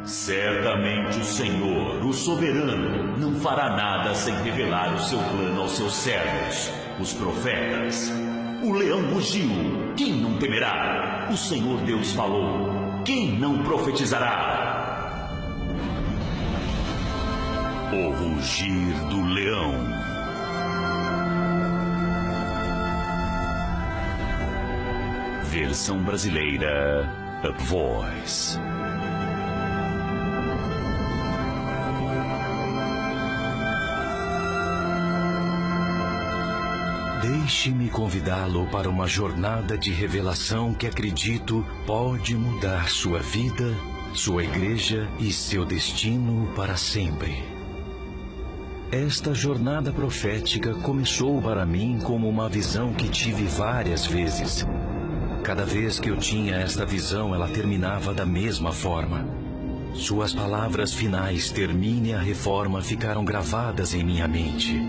Certamente o Senhor, o soberano, não fará nada sem revelar o seu plano aos seus servos, os profetas. O leão rugiu, quem não temerá? O Senhor Deus falou, quem não profetizará? O rugir do leão. Versão brasileira, A Voice. Deixe-me convidá-lo para uma jornada de revelação que acredito pode mudar sua vida, sua igreja e seu destino para sempre. Esta jornada profética começou para mim como uma visão que tive várias vezes. Cada vez que eu tinha esta visão, ela terminava da mesma forma. Suas palavras finais, termine a reforma, ficaram gravadas em minha mente.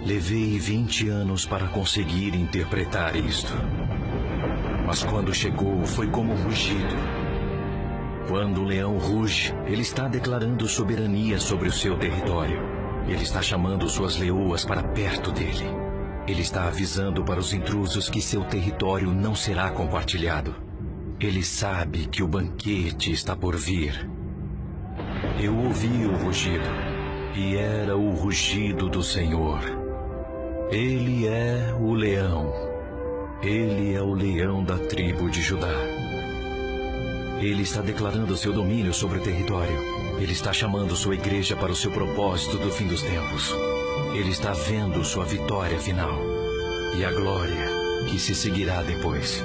Levei 20 anos para conseguir interpretar isto. Mas quando chegou, foi como um rugido. Quando o leão ruge, ele está declarando soberania sobre o seu território. Ele está chamando suas leoas para perto dele. Ele está avisando para os intrusos que seu território não será compartilhado. Ele sabe que o banquete está por vir. Eu ouvi o rugido, e era o rugido do Senhor. Ele é o leão. Ele é o leão da tribo de Judá. Ele está declarando seu domínio sobre o território. Ele está chamando sua igreja para o seu propósito do fim dos tempos. Ele está vendo sua vitória final e a glória que se seguirá depois.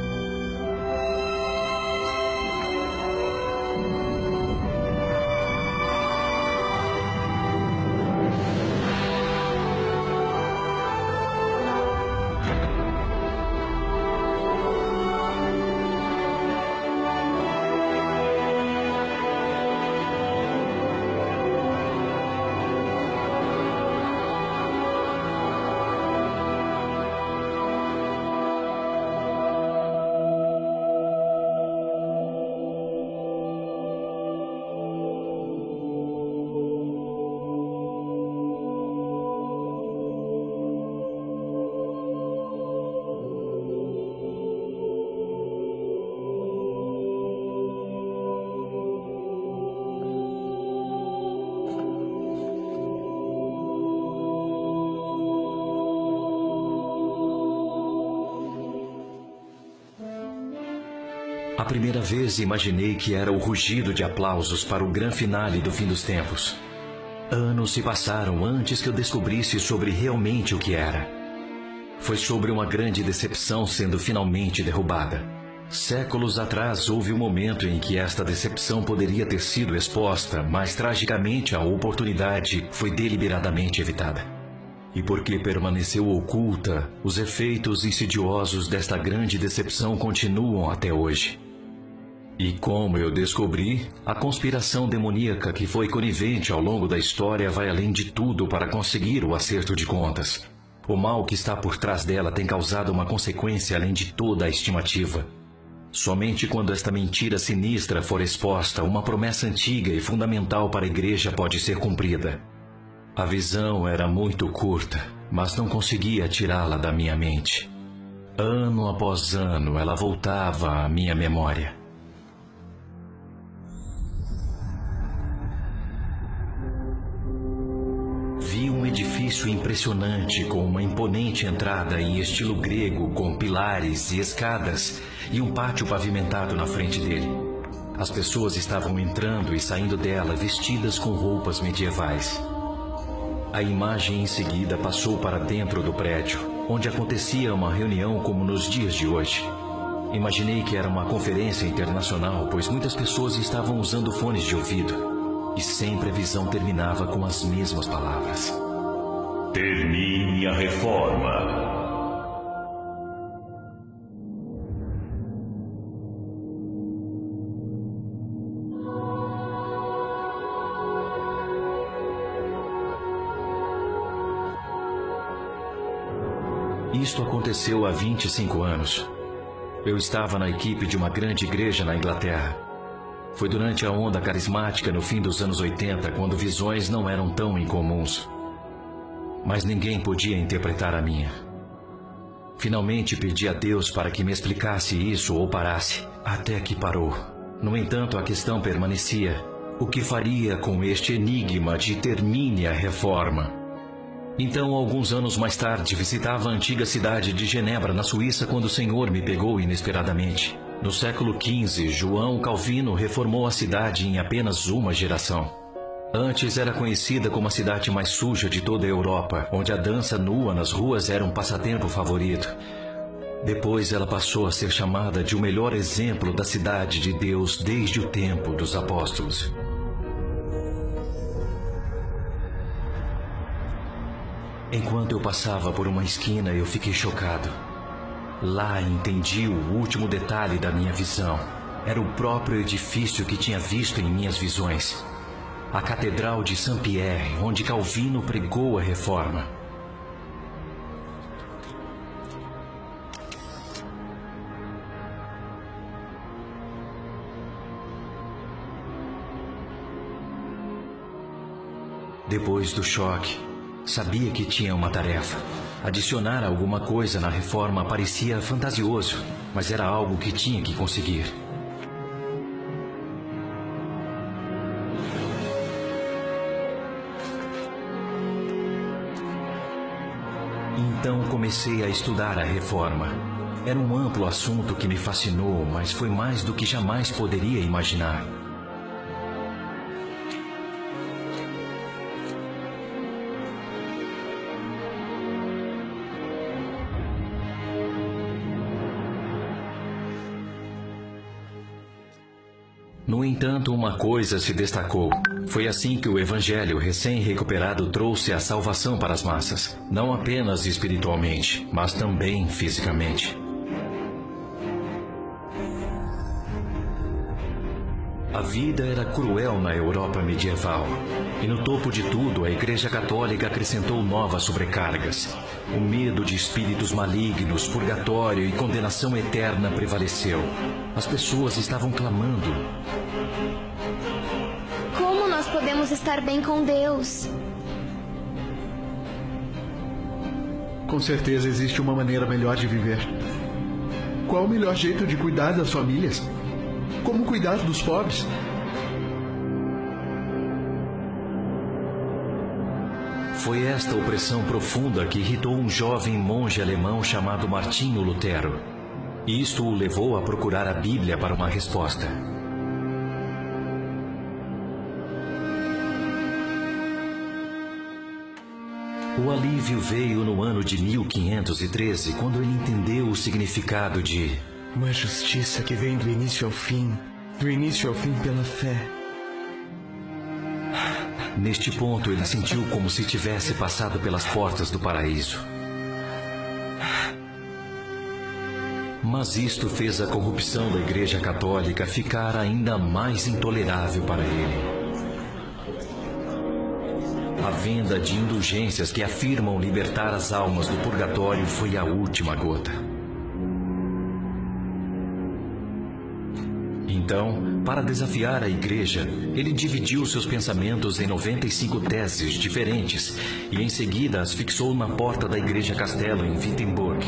A primeira vez imaginei que era o rugido de aplausos para o grande finale do fim dos tempos. Anos se passaram antes que eu descobrisse sobre realmente o que era. Foi sobre uma grande decepção sendo finalmente derrubada. Séculos atrás houve um momento em que esta decepção poderia ter sido exposta, mas tragicamente a oportunidade foi deliberadamente evitada. E porque permaneceu oculta, os efeitos insidiosos desta grande decepção continuam até hoje. E como eu descobri, a conspiração demoníaca que foi conivente ao longo da história vai além de tudo para conseguir o acerto de contas. O mal que está por trás dela tem causado uma consequência além de toda a estimativa. Somente quando esta mentira sinistra for exposta, uma promessa antiga e fundamental para a igreja pode ser cumprida. A visão era muito curta, mas não conseguia tirá-la da minha mente. Ano após ano, ela voltava à minha memória. Vi um edifício impressionante com uma imponente entrada em estilo grego, com pilares e escadas, e um pátio pavimentado na frente dele. As pessoas estavam entrando e saindo dela vestidas com roupas medievais. A imagem em seguida passou para dentro do prédio, onde acontecia uma reunião como nos dias de hoje. Imaginei que era uma conferência internacional, pois muitas pessoas estavam usando fones de ouvido. E sempre a visão terminava com as mesmas palavras. Termine a reforma. Isto aconteceu há 25 anos. Eu estava na equipe de uma grande igreja na Inglaterra. Foi durante a onda carismática no fim dos anos 80, quando visões não eram tão incomuns. Mas ninguém podia interpretar a minha. Finalmente pedi a Deus para que me explicasse isso ou parasse, até que parou. No entanto, a questão permanecia: o que faria com este enigma de termine a reforma? Então, alguns anos mais tarde, visitava a antiga cidade de Genebra, na Suíça, quando o Senhor me pegou inesperadamente. No século XV, João Calvino reformou a cidade em apenas uma geração. Antes era conhecida como a cidade mais suja de toda a Europa, onde a dança nua nas ruas era um passatempo favorito. Depois ela passou a ser chamada de o melhor exemplo da cidade de Deus desde o tempo dos apóstolos. Enquanto eu passava por uma esquina, eu fiquei chocado. Lá entendi o último detalhe da minha visão. Era o próprio edifício que tinha visto em minhas visões. A Catedral de Saint-Pierre, onde Calvino pregou a reforma. Depois do choque, sabia que tinha uma tarefa. Adicionar alguma coisa na reforma parecia fantasioso, mas era algo que tinha que conseguir. Então comecei a estudar a reforma. Era um amplo assunto que me fascinou, mas foi mais do que jamais poderia imaginar. No entanto, uma coisa se destacou. Foi assim que o Evangelho recém-recuperado trouxe a salvação para as massas, não apenas espiritualmente, mas também fisicamente. A vida era cruel na Europa medieval, e no topo de tudo a Igreja Católica acrescentou novas sobrecargas. O medo de espíritos malignos, purgatório e condenação eterna prevaleceu. As pessoas estavam clamando: como nós podemos estar bem com Deus? Com certeza existe uma maneira melhor de viver. Qual o melhor jeito de cuidar das famílias? Como cuidar dos pobres? Foi esta opressão profunda que irritou um jovem monge alemão chamado Martinho Lutero. Isto o levou a procurar a Bíblia para uma resposta. O alívio veio no ano de 1513, quando ele entendeu o significado de uma justiça que vem do início ao fim pela fé. Neste ponto, ele sentiu como se tivesse passado pelas portas do paraíso. Mas isto fez a corrupção da Igreja Católica ficar ainda mais intolerável para ele. A venda de indulgências que afirmam libertar as almas do purgatório foi a última gota. Então, para desafiar a Igreja, ele dividiu seus pensamentos em 95 teses diferentes e em seguida as fixou na porta da Igreja Castelo em Wittenberg.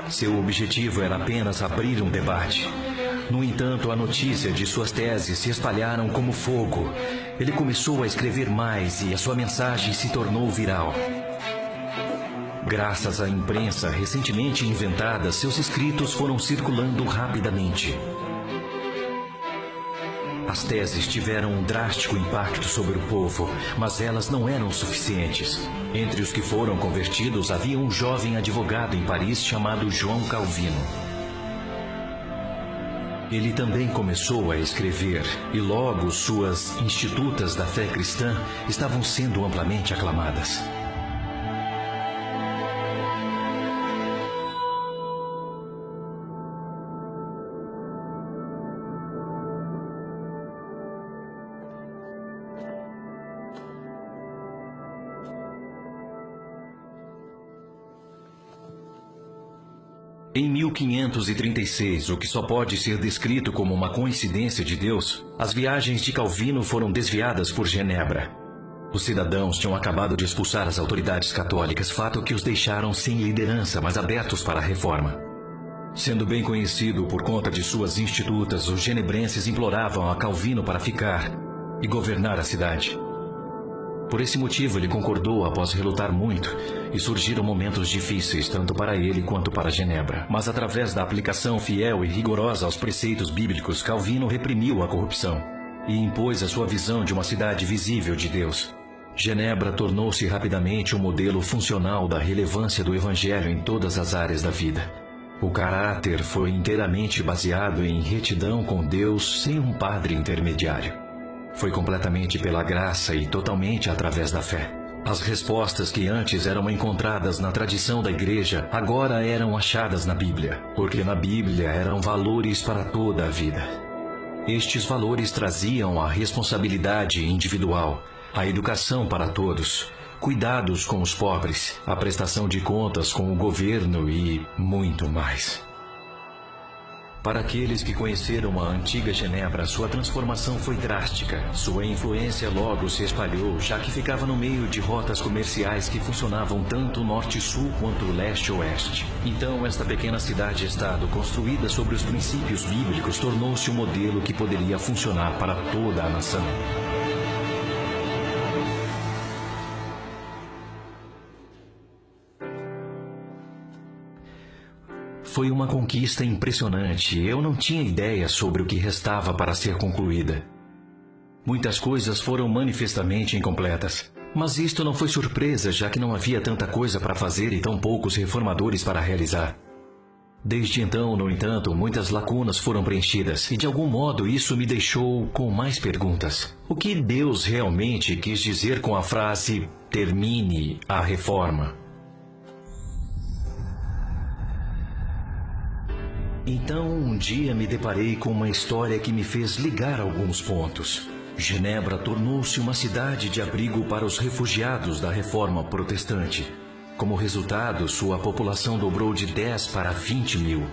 Seu objetivo era apenas abrir um debate. No entanto, a notícia de suas teses se espalharam como fogo. Ele começou a escrever mais e a sua mensagem se tornou viral. Graças à imprensa recentemente inventada, seus escritos foram circulando rapidamente. As teses tiveram um drástico impacto sobre o povo, mas elas não eram suficientes. Entre os que foram convertidos havia um jovem advogado em Paris chamado João Calvino. Ele também começou a escrever, e logo suas Institutas da Fé Cristã estavam sendo amplamente aclamadas. Em 1536, o que só pode ser descrito como uma coincidência de Deus, as viagens de Calvino foram desviadas por Genebra. Os cidadãos tinham acabado de expulsar as autoridades católicas, fato que os deixaram sem liderança, mas abertos para a reforma. Sendo bem conhecido por conta de suas institutas, os genebrenses imploravam a Calvino para ficar e governar a cidade. Por esse motivo, ele concordou após relutar muito, e surgiram momentos difíceis, tanto para ele quanto para Genebra. Mas através da aplicação fiel e rigorosa aos preceitos bíblicos, Calvino reprimiu a corrupção e impôs a sua visão de uma cidade visível de Deus. Genebra tornou-se rapidamente um modelo funcional da relevância do Evangelho em todas as áreas da vida. O caráter foi inteiramente baseado em retidão com Deus, sem um padre intermediário. Foi completamente pela graça e totalmente através da fé. As respostas que antes eram encontradas na tradição da igreja, agora eram achadas na Bíblia, porque na Bíblia eram valores para toda a vida. Estes valores traziam a responsabilidade individual, a educação para todos, cuidados com os pobres, a prestação de contas com o governo e muito mais. Para aqueles que conheceram a antiga Genebra, sua transformação foi drástica. Sua influência logo se espalhou, já que ficava no meio de rotas comerciais que funcionavam tanto norte-sul quanto leste-oeste. Então, esta pequena cidade-estado, construída sobre os princípios bíblicos, tornou-se um modelo que poderia funcionar para toda a nação. Foi uma conquista impressionante. Eu não tinha ideia sobre o que restava para ser concluída. Muitas coisas foram manifestamente incompletas. Mas isto não foi surpresa, já que não havia tanta coisa para fazer e tão poucos reformadores para realizar. Desde então, no entanto, muitas lacunas foram preenchidas, e de algum modo isso me deixou com mais perguntas. O que Deus realmente quis dizer com a frase "termine a reforma"? Então, um dia me deparei com uma história que me fez ligar alguns pontos. Genebra tornou-se uma cidade de abrigo para os refugiados da Reforma Protestante. Como resultado, sua população dobrou de 10 para 20 mil.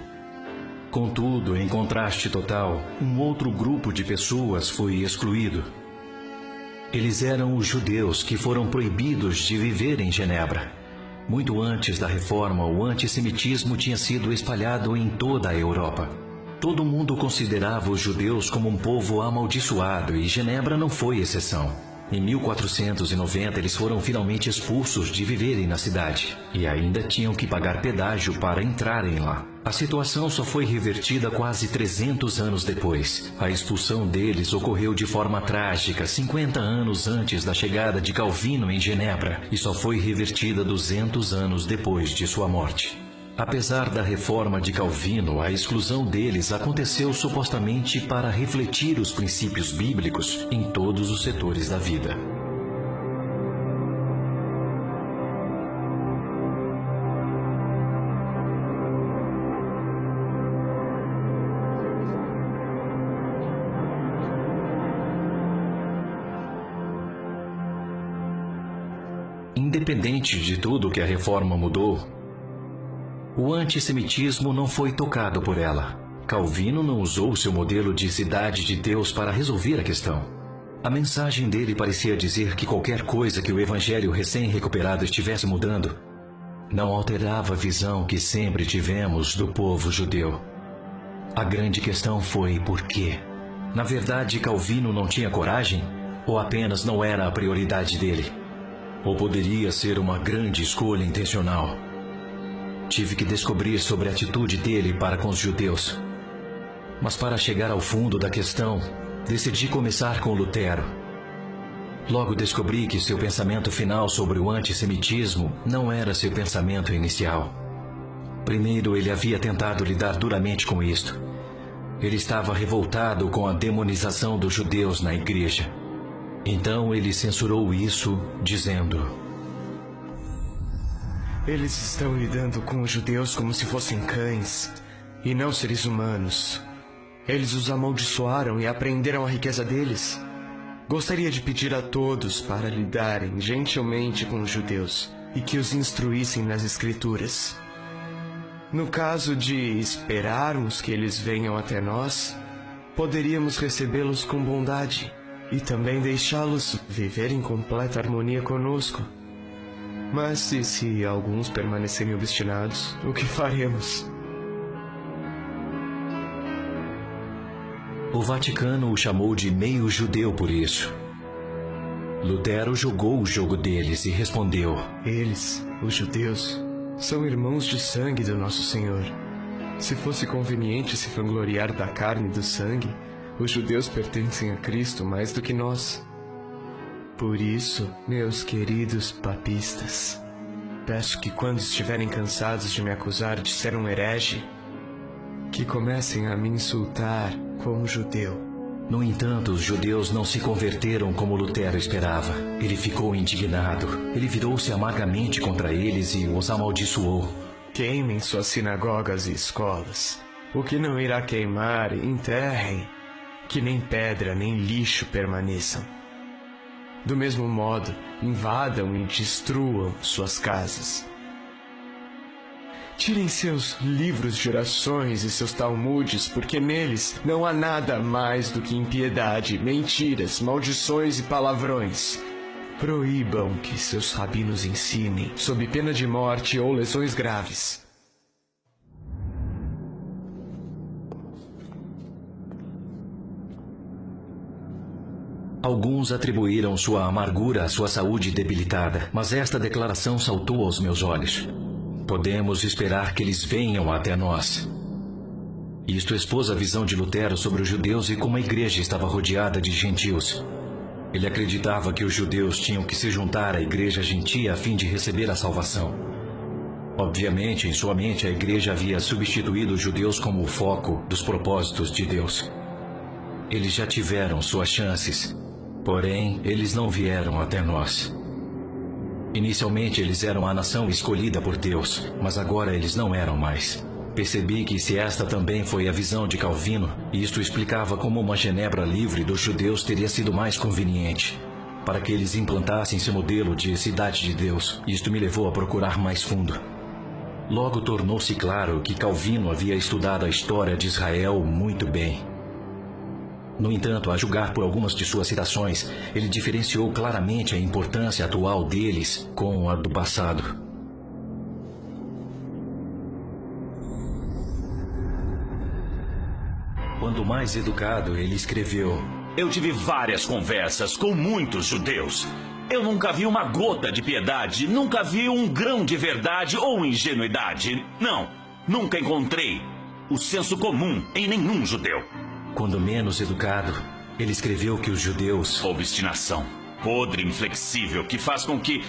Contudo, em contraste total, um outro grupo de pessoas foi excluído. Eles eram os judeus que foram proibidos de viver em Genebra. Muito antes da reforma, o antissemitismo tinha sido espalhado em toda a Europa. Todo mundo considerava os judeus como um povo amaldiçoado e Genebra não foi exceção. Em 1490, eles foram finalmente expulsos de viverem na cidade e ainda tinham que pagar pedágio para entrarem lá. A situação só foi revertida quase 300 anos depois. A expulsão deles ocorreu de forma trágica 50 anos antes da chegada de Calvino em Genebra e só foi revertida 200 anos depois de sua morte. Apesar da reforma de Calvino, a exclusão deles aconteceu supostamente para refletir os princípios bíblicos em todos os setores da vida. Independente de tudo que a reforma mudou, o antissemitismo não foi tocado por ela. Calvino não usou seu modelo de cidade de Deus para resolver a questão. A mensagem dele parecia dizer que qualquer coisa que o evangelho recém-recuperado estivesse mudando não alterava a visão que sempre tivemos do povo judeu. A grande questão foi por quê? Na verdade, Calvino não tinha coragem? Ou apenas não era a prioridade dele? Ou poderia ser uma grande escolha intencional? Tive que descobrir sobre a atitude dele para com os judeus. Mas para chegar ao fundo da questão, decidi começar com Lutero. Logo descobri que seu pensamento final sobre o antissemitismo não era seu pensamento inicial. Primeiro, ele havia tentado lidar duramente com isto. Ele estava revoltado com a demonização dos judeus na igreja. Então ele censurou isso, dizendo: eles estão lidando com os judeus como se fossem cães e não seres humanos. Eles os amaldiçoaram e apreenderam a riqueza deles. Gostaria de pedir a todos para lidarem gentilmente com os judeus e que os instruíssem nas Escrituras. No caso de esperarmos que eles venham até nós, poderíamos recebê-los com bondade e também deixá-los viver em completa harmonia conosco. Mas se alguns permanecerem obstinados, o que faremos? O Vaticano o chamou de meio judeu por isso. Lutero jogou o jogo deles e respondeu: Eles, os judeus, são irmãos de sangue do nosso Senhor. Se fosse conveniente se vangloriar da carne e do sangue, os judeus pertencem a Cristo mais do que nós. Por isso, meus queridos papistas, peço que quando estiverem cansados de me acusar de ser um herege, que comecem a me insultar como judeu. No entanto, os judeus não se converteram como Lutero esperava. Ele ficou indignado. Ele virou-se amargamente contra eles e os amaldiçoou. Queimem suas sinagogas e escolas. O que não irá queimar, enterrem. Que nem pedra nem lixo permaneçam. Do mesmo modo, invadam e destruam suas casas. Tirem seus livros de orações e seus talmudes, porque neles não há nada mais do que impiedade, mentiras, maldições e palavrões. Proíbam que seus rabinos ensinem, sob pena de morte ou lesões graves. Alguns atribuíram sua amargura à sua saúde debilitada, mas esta declaração saltou aos meus olhos. Podemos esperar que eles venham até nós. Isto expôs a visão de Lutero sobre os judeus e como a igreja estava rodeada de gentios. Ele acreditava que os judeus tinham que se juntar à igreja gentia a fim de receber a salvação. Obviamente, em sua mente, a igreja havia substituído os judeus como o foco dos propósitos de Deus. Eles já tiveram suas chances, porém, eles não vieram até nós. Inicialmente eles eram a nação escolhida por Deus, mas agora eles não eram mais. Percebi que se esta também foi a visão de Calvino, isto explicava como uma Genebra livre dos judeus teria sido mais conveniente, para que eles implantassem seu modelo de cidade de Deus. Isto me levou a procurar mais fundo. Logo tornou-se claro que Calvino havia estudado a história de Israel muito bem. No entanto, a julgar por algumas de suas citações, ele diferenciou claramente a importância atual deles com a do passado. Quando mais educado, ele escreveu: Eu tive várias conversas com muitos judeus. Eu nunca vi uma gota de piedade, nunca vi um grão de verdade ou ingenuidade. Não, nunca encontrei o senso comum em nenhum judeu. Quando menos educado, ele escreveu que os judeus... Obstinação, podre e inflexível, que faz com que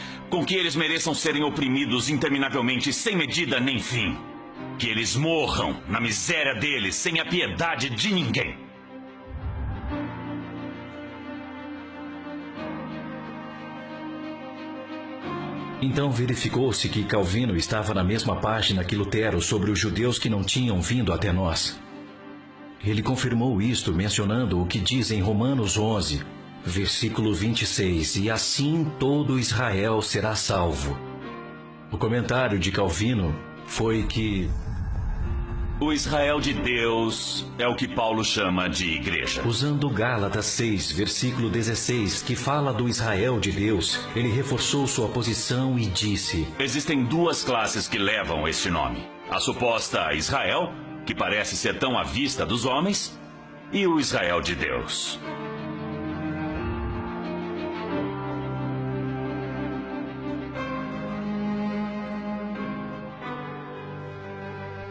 eles mereçam serem oprimidos interminavelmente, sem medida nem fim. Que eles morram na miséria deles, sem a piedade de ninguém. Então verificou-se que Calvino estava na mesma página que Lutero sobre os judeus que não tinham vindo até nós. Ele confirmou isto mencionando o que diz em Romanos 11, versículo 26, e assim todo Israel será salvo. O comentário de Calvino foi que o Israel de Deus é o que Paulo chama de igreja. Usando Gálatas 6, versículo 16, que fala do Israel de Deus, ele reforçou sua posição e disse: Existem duas classes que levam este nome. A suposta Israel, que parece ser tão à vista dos homens, e o Israel de Deus.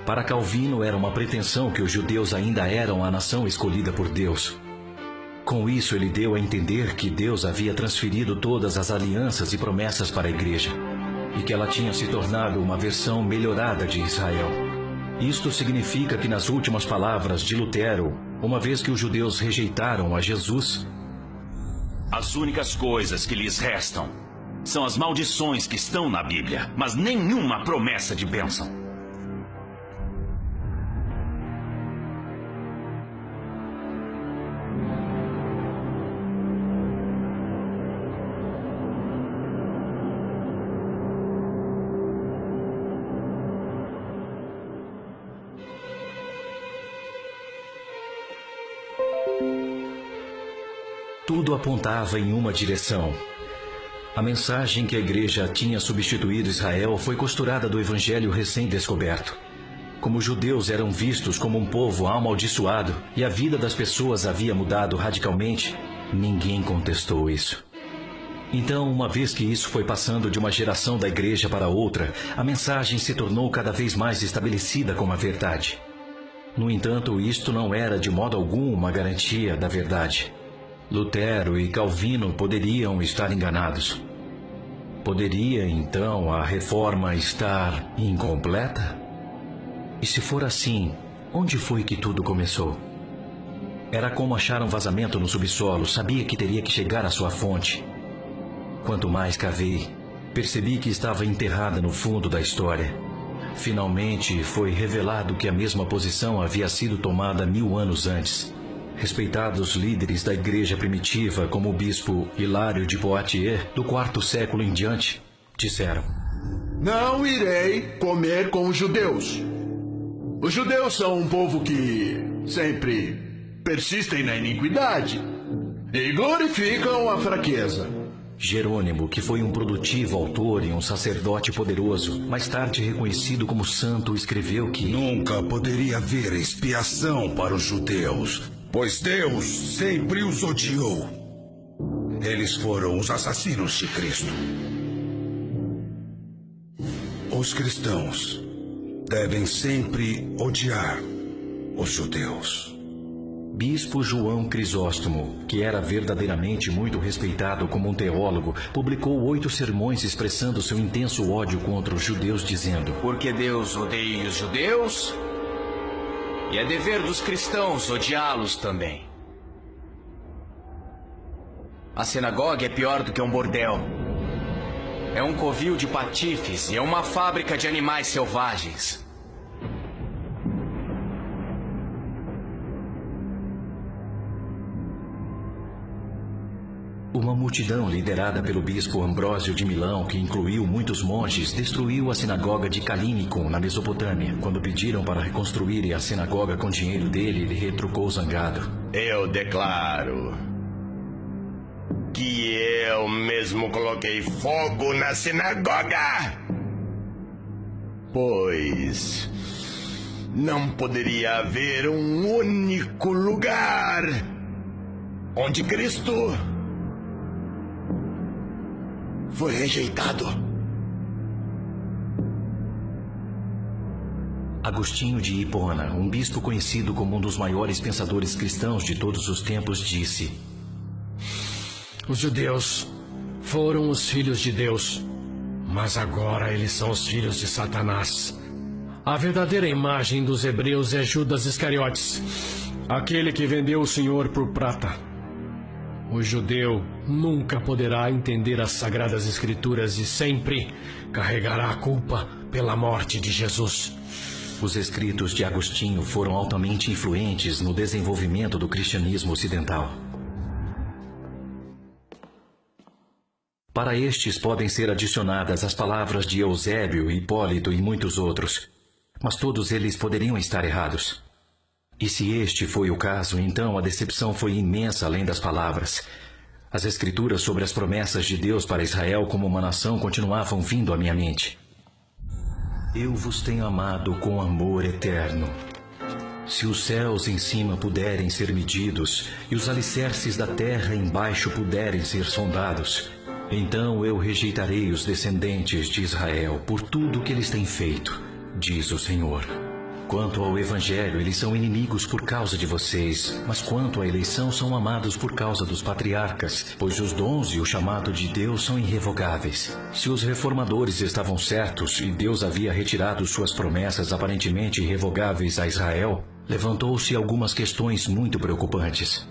Para Calvino era uma pretensão que os judeus ainda eram a nação escolhida por Deus. Com isso ele deu a entender que Deus havia transferido todas as alianças e promessas para a igreja, e que ela tinha se tornado uma versão melhorada de Israel. Isto significa que nas últimas palavras de Lutero, uma vez que os judeus rejeitaram a Jesus, as únicas coisas que lhes restam são as maldições que estão na Bíblia, mas nenhuma promessa de bênção. Tudo apontava em uma direção. A mensagem que a igreja tinha substituído Israel foi costurada do evangelho recém-descoberto. Como os judeus eram vistos como um povo amaldiçoado e a vida das pessoas havia mudado radicalmente, ninguém contestou isso. Então, uma vez que isso foi passando de uma geração da igreja para outra, a mensagem se tornou cada vez mais estabelecida como a verdade. No entanto, isto não era de modo algum uma garantia da verdade. Lutero e Calvino poderiam estar enganados. Poderia, então, a reforma estar incompleta? E se for assim, onde foi que tudo começou? Era como achar um vazamento no subsolo, sabia que teria que chegar à sua fonte. Quanto mais cavei, percebi que estava enterrada no fundo da história. Finalmente foi revelado que a mesma posição havia sido tomada 1000 anos antes. Respeitados líderes da igreja primitiva, como o bispo Hilário de Poitiers, do 4º século em diante, disseram: Não irei comer com os judeus. Os judeus são um povo que sempre persistem na iniquidade e glorificam a fraqueza. Jerônimo, que foi um produtivo autor e um sacerdote poderoso, mais tarde reconhecido como santo, escreveu que nunca poderia haver expiação para os judeus, pois Deus sempre os odiou. Eles foram os assassinos de Cristo. Os cristãos devem sempre odiar os judeus. Bispo João Crisóstomo, que era verdadeiramente muito respeitado como um teólogo, publicou 8 sermões expressando seu intenso ódio contra os judeus, dizendo: Porque Deus odeia os judeus, e é dever dos cristãos odiá-los também. A sinagoga é pior do que um bordel. É um covil de patifes e é uma fábrica de animais selvagens. Uma multidão liderada pelo bispo Ambrósio de Milão, que incluiu muitos monges, destruiu a sinagoga de Calínicum, na Mesopotâmia. Quando pediram para reconstruírem a sinagoga com dinheiro dele, ele retrucou zangado: Eu declaro que eu mesmo coloquei fogo na sinagoga, pois não poderia haver um único lugar onde Cristo foi rejeitado. Agostinho de Hipona, um bispo conhecido como um dos maiores pensadores cristãos de todos os tempos, disse: Os judeus foram os filhos de Deus, mas agora eles são os filhos de Satanás. A verdadeira imagem dos hebreus é Judas Iscariotes, aquele que vendeu o Senhor por prata. O judeu nunca poderá entender as Sagradas Escrituras e sempre carregará a culpa pela morte de Jesus. Os escritos de Agostinho foram altamente influentes no desenvolvimento do cristianismo ocidental. Para estes podem ser adicionadas as palavras de Eusébio, Hipólito e muitos outros, mas todos eles poderiam estar errados. E se este foi o caso, então a decepção foi imensa além das palavras. As escrituras sobre as promessas de Deus para Israel como uma nação continuavam vindo à minha mente. Eu vos tenho amado com amor eterno. Se os céus em cima puderem ser medidos, e os alicerces da terra embaixo puderem ser sondados, então eu rejeitarei os descendentes de Israel por tudo que eles têm feito, diz o Senhor. Quanto ao Evangelho, eles são inimigos por causa de vocês, mas quanto à eleição, são amados por causa dos patriarcas, pois os dons e o chamado de Deus são irrevogáveis. Se os reformadores estavam certos e Deus havia retirado suas promessas aparentemente irrevogáveis a Israel, levantou-se algumas questões muito preocupantes.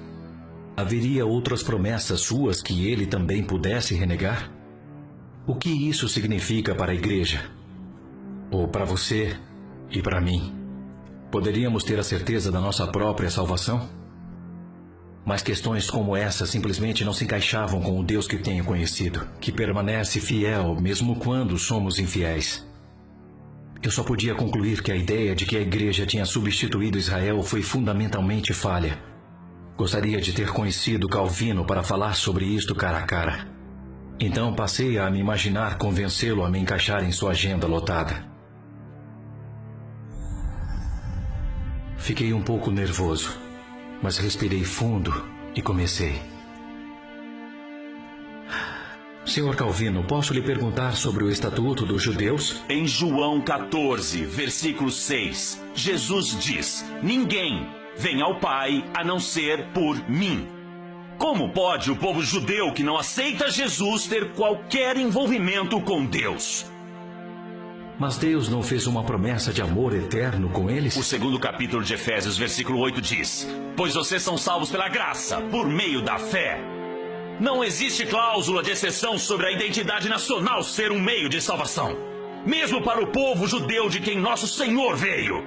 Haveria outras promessas suas que ele também pudesse renegar? O que isso significa para a igreja? Ou para você e para mim? Poderíamos ter a certeza da nossa própria salvação? Mas questões como essa simplesmente não se encaixavam com o Deus que tenho conhecido, que permanece fiel mesmo quando somos infiéis. Eu só podia concluir que a ideia de que a igreja tinha substituído Israel foi fundamentalmente falha. Gostaria de ter conhecido Calvino para falar sobre isto cara a cara. Então passei a me imaginar convencê-lo a me encaixar em sua agenda lotada. Fiquei um pouco nervoso, mas respirei fundo e comecei. Senhor Calvino, posso lhe perguntar sobre o Estatuto dos Judeus? Em João 14, versículo 6, Jesus diz: ninguém vem ao Pai a não ser por mim. Como pode o povo judeu que não aceita Jesus ter qualquer envolvimento com Deus? Mas Deus não fez uma promessa de amor eterno com eles? O segundo capítulo de Efésios, versículo 8 diz: pois vocês são salvos pela graça, por meio da fé. Não existe cláusula de exceção sobre a identidade nacional ser um meio de salvação, mesmo para o povo judeu de quem nosso Senhor veio.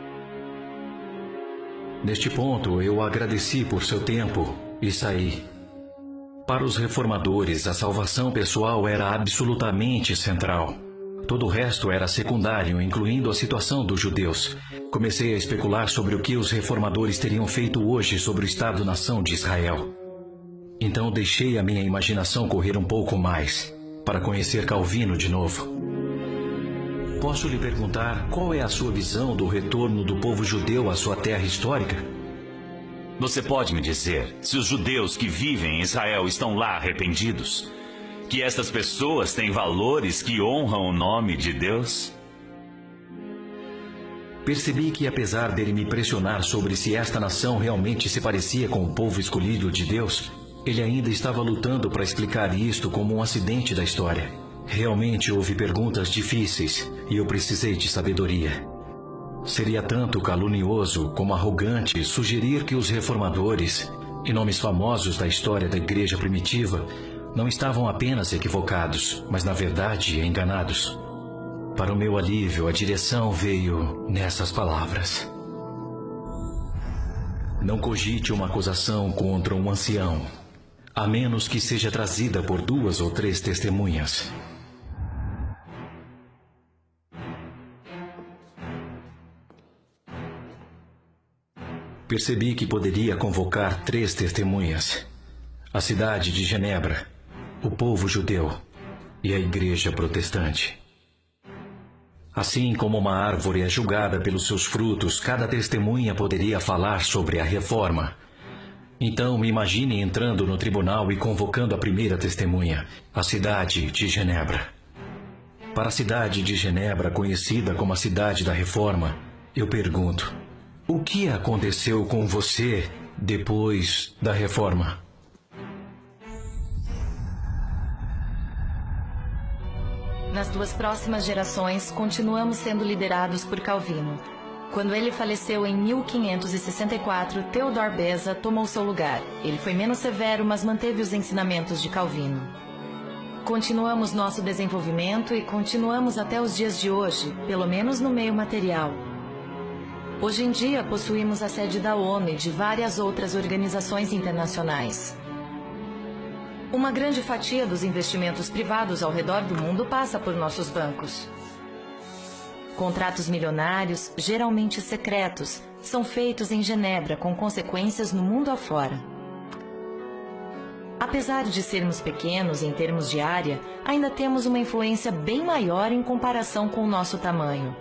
Neste ponto, eu agradeci por seu tempo e saí. Para os reformadores, a salvação pessoal era absolutamente central. Todo o resto era secundário, incluindo a situação dos judeus. Comecei a especular sobre o que os reformadores teriam feito hoje sobre o Estado-nação de Israel. Então deixei a minha imaginação correr um pouco mais, para conhecer Calvino de novo. Posso lhe perguntar qual é a sua visão do retorno do povo judeu à sua terra histórica? Você pode me dizer se os judeus que vivem em Israel estão lá arrependidos? Que estas pessoas têm valores que honram o nome de Deus? Percebi que, apesar dele me pressionar sobre se esta nação realmente se parecia com o povo escolhido de Deus, ele ainda estava lutando para explicar isto como um acidente da história. Realmente houve perguntas difíceis e eu precisei de sabedoria. Seria tanto calunioso como arrogante sugerir que os reformadores e nomes famosos da história da igreja primitiva não estavam apenas equivocados, mas na verdade enganados. Para o meu alívio, a direção veio nessas palavras: não cogite uma acusação contra um ancião, a menos que seja trazida por 2 ou 3 testemunhas. Percebi que poderia convocar 3 testemunhas: a cidade de Genebra, o povo judeu e a igreja protestante. Assim como uma árvore é julgada pelos seus frutos, cada testemunha poderia falar sobre a reforma. Então me imagine entrando no tribunal e convocando a primeira testemunha, a cidade de Genebra. Para a cidade de Genebra, conhecida como a cidade da reforma, eu pergunto: o que aconteceu com você depois da reforma? Nas 2 próximas gerações, continuamos sendo liderados por Calvino. Quando ele faleceu em 1564, Theodor Beza tomou seu lugar. Ele foi menos severo, mas manteve os ensinamentos de Calvino. Continuamos nosso desenvolvimento e continuamos até os dias de hoje, pelo menos no meio material. Hoje em dia, possuímos a sede da ONU e de várias outras organizações internacionais. Uma grande fatia dos investimentos privados ao redor do mundo passa por nossos bancos. Contratos milionários, geralmente secretos, são feitos em Genebra com consequências no mundo afora. Apesar de sermos pequenos em termos de área, ainda temos uma influência bem maior em comparação com o nosso tamanho.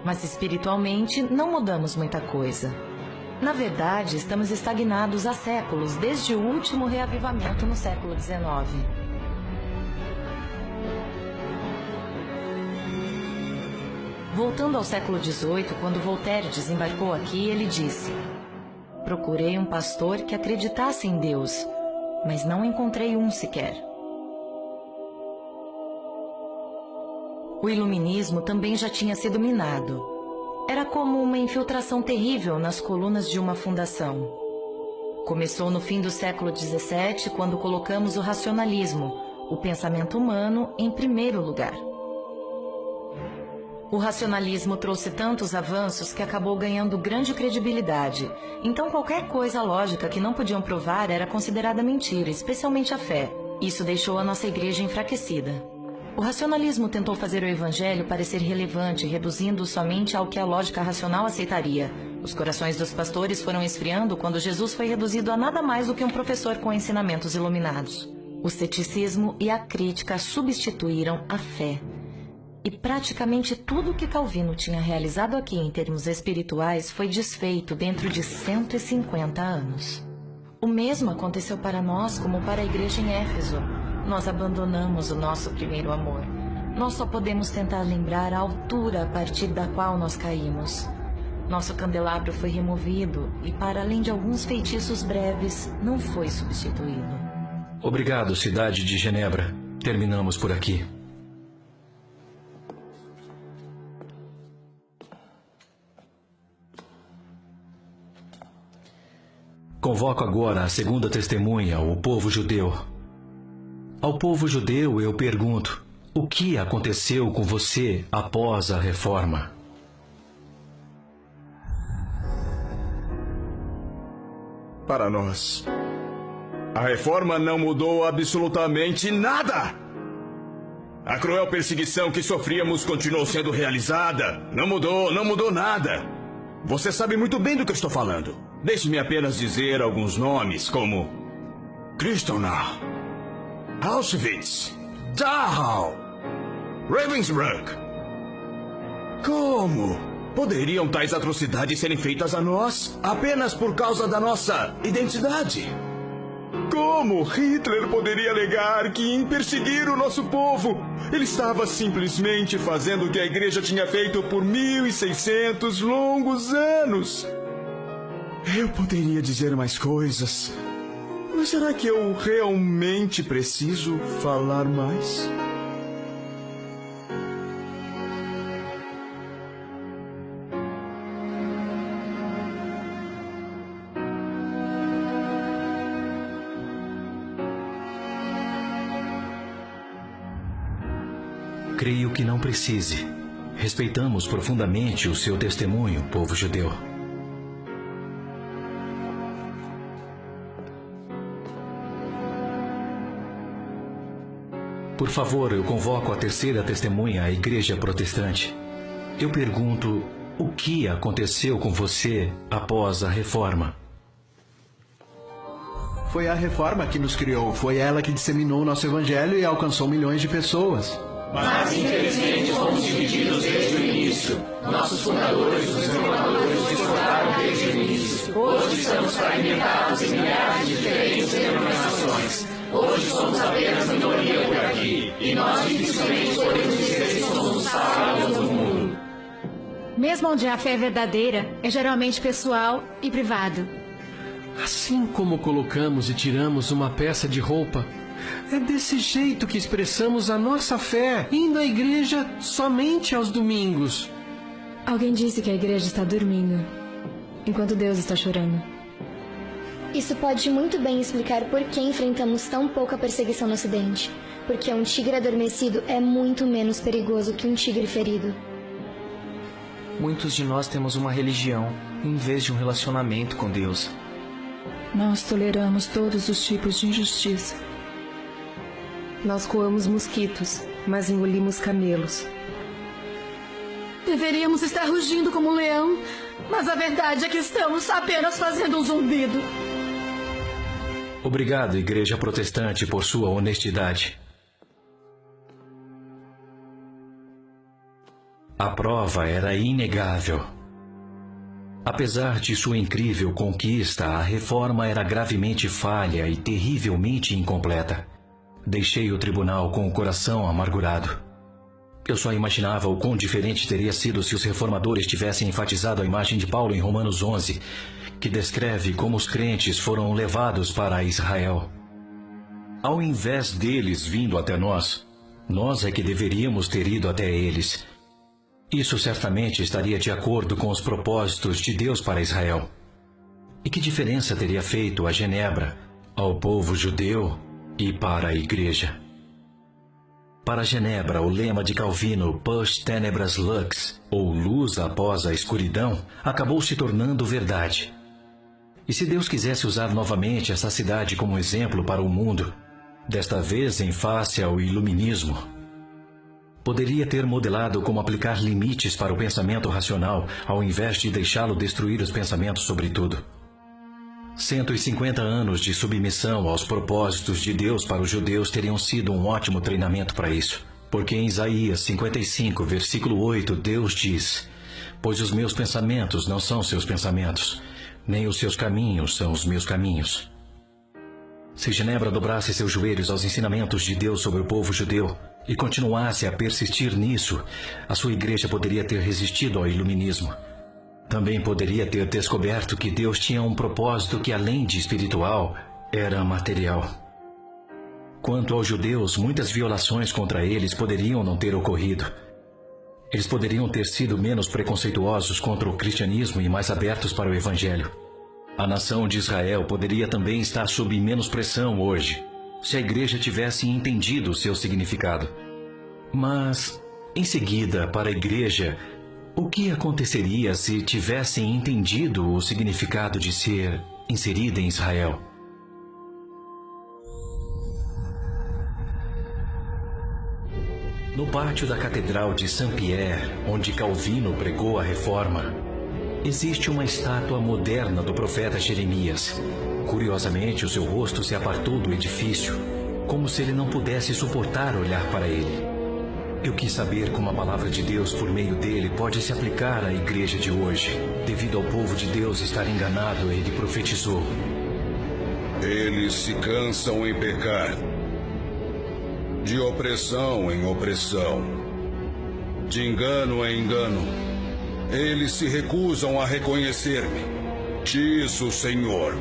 Mas espiritualmente não mudamos muita coisa. Na verdade, estamos estagnados há séculos, desde o último reavivamento no século XIX. Voltando ao século XVIII, quando Voltaire desembarcou aqui, ele disse: procurei um pastor que acreditasse em Deus, mas não encontrei um sequer. O iluminismo também já tinha sido minado. Era como uma infiltração terrível nas colunas de uma fundação. Começou no fim do século XVII, quando colocamos o racionalismo, o pensamento humano, em primeiro lugar. O racionalismo trouxe tantos avanços que acabou ganhando grande credibilidade. Então qualquer coisa lógica que não podiam provar era considerada mentira, especialmente a fé. Isso deixou a nossa igreja enfraquecida. O racionalismo tentou fazer o evangelho parecer relevante, reduzindo-o somente ao que a lógica racional aceitaria. Os corações dos pastores foram esfriando quando Jesus foi reduzido a nada mais do que um professor com ensinamentos iluminados. O ceticismo e a crítica substituíram a fé. E praticamente tudo o que Calvino tinha realizado aqui em termos espirituais foi desfeito dentro de 150 anos. O mesmo aconteceu para nós como para a igreja em Éfeso. Nós abandonamos o nosso primeiro amor. Nós só podemos tentar lembrar a altura a partir da qual nós caímos. Nosso candelabro foi removido e, para além de alguns feitiços breves, não foi substituído. Obrigado, cidade de Genebra. Terminamos por aqui. Convoco agora a segunda testemunha, o povo judeu. Ao povo judeu eu pergunto: o que aconteceu com você após a reforma? Para nós, a reforma não mudou absolutamente nada. A cruel perseguição que sofríamos continuou sendo realizada. Não mudou nada. Você sabe muito bem do que eu estou falando. Deixe-me apenas dizer alguns nomes, como Kristallnacht, Auschwitz, Dachau, Ravensbrück. Como poderiam tais atrocidades serem feitas a nós apenas por causa da nossa identidade? Como Hitler poderia alegar que em perseguir o nosso povo, ele estava simplesmente fazendo o que a igreja tinha feito por 1600 longos anos? Eu poderia dizer mais coisas, mas será que eu realmente preciso falar mais? Creio que não precise. Respeitamos profundamente o seu testemunho, povo judeu. Por favor, eu convoco a terceira testemunha, a Igreja Protestante. Eu pergunto: o que aconteceu com você após a reforma? Foi a reforma que nos criou. Foi ela que disseminou o nosso evangelho e alcançou milhões de pessoas. Mas, infelizmente, fomos divididos desde o início. Nossos fundadores, os reformadores, discordaram desde o início. Hoje estamos fragmentados em milhares de diferentes denominações. Hoje somos apenas minoria por aqui. E nós dificilmente podemos dizer que somos os sábios do mundo. Mesmo onde a fé é verdadeira, é geralmente pessoal e privado. Assim como colocamos e tiramos uma peça de roupa, é desse jeito que expressamos a nossa fé, indo à igreja somente aos domingos. Alguém disse que a igreja está dormindo, enquanto Deus está chorando. Isso pode muito bem explicar por que enfrentamos tão pouca perseguição no Ocidente. Porque um tigre adormecido é muito menos perigoso que um tigre ferido. Muitos de nós temos uma religião, em vez de um relacionamento com Deus. Nós toleramos todos os tipos de injustiça. Nós coamos mosquitos, mas engolimos camelos. Deveríamos estar rugindo como um leão, mas a verdade é que estamos apenas fazendo um zumbido. Obrigado, Igreja Protestante, por sua honestidade. A prova era inegável. Apesar de sua incrível conquista, a reforma era gravemente falha e terrivelmente incompleta. Deixei o tribunal com o coração amargurado. Eu só imaginava o quão diferente teria sido se os reformadores tivessem enfatizado a imagem de Paulo em Romanos 11, que descreve como os crentes foram levados para Israel. Ao invés deles vindo até nós, nós é que deveríamos ter ido até eles. Isso certamente estaria de acordo com os propósitos de Deus para Israel. E que diferença teria feito a Genebra, ao povo judeu e para a igreja? Para Genebra, o lema de Calvino, Post tenebras lux, ou luz após a escuridão, acabou se tornando verdade. E se Deus quisesse usar novamente essa cidade como exemplo para o mundo, desta vez em face ao iluminismo, Poderia ter modelado como aplicar limites para o pensamento racional, ao invés de deixá-lo destruir os pensamentos sobre tudo. 150 anos de submissão aos propósitos de Deus para os judeus teriam sido um ótimo treinamento para isso. Porque em Isaías 55, versículo 8, Deus diz: "Pois os meus pensamentos não são seus pensamentos, nem os seus caminhos são os meus caminhos." Se Genebra dobrasse seus joelhos aos ensinamentos de Deus sobre o povo judeu e continuasse a persistir nisso, a sua igreja poderia ter resistido ao iluminismo. Também poderia ter descoberto que Deus tinha um propósito que, além de espiritual, era material. Quanto aos judeus, muitas violações contra eles poderiam não ter ocorrido. Eles poderiam ter sido menos preconceituosos contra o cristianismo e mais abertos para o evangelho. A nação de Israel poderia também estar sob menos pressão hoje, se a igreja tivesse entendido o seu significado. Mas, em seguida, para a igreja, o que aconteceria se tivessem entendido o significado de ser inserida em Israel? No pátio da Catedral de Saint-Pierre, onde Calvino pregou a Reforma, existe uma estátua moderna do profeta Jeremias. Curiosamente, o seu rosto se apartou do edifício, como se ele não pudesse suportar olhar para ele. Eu quis saber como a palavra de Deus por meio dele pode se aplicar à igreja de hoje. Devido ao povo de Deus estar enganado, ele profetizou: "Eles se cansam em pecar, de opressão em opressão, de engano em engano. Eles se recusam a reconhecer-me, diz o Senhor."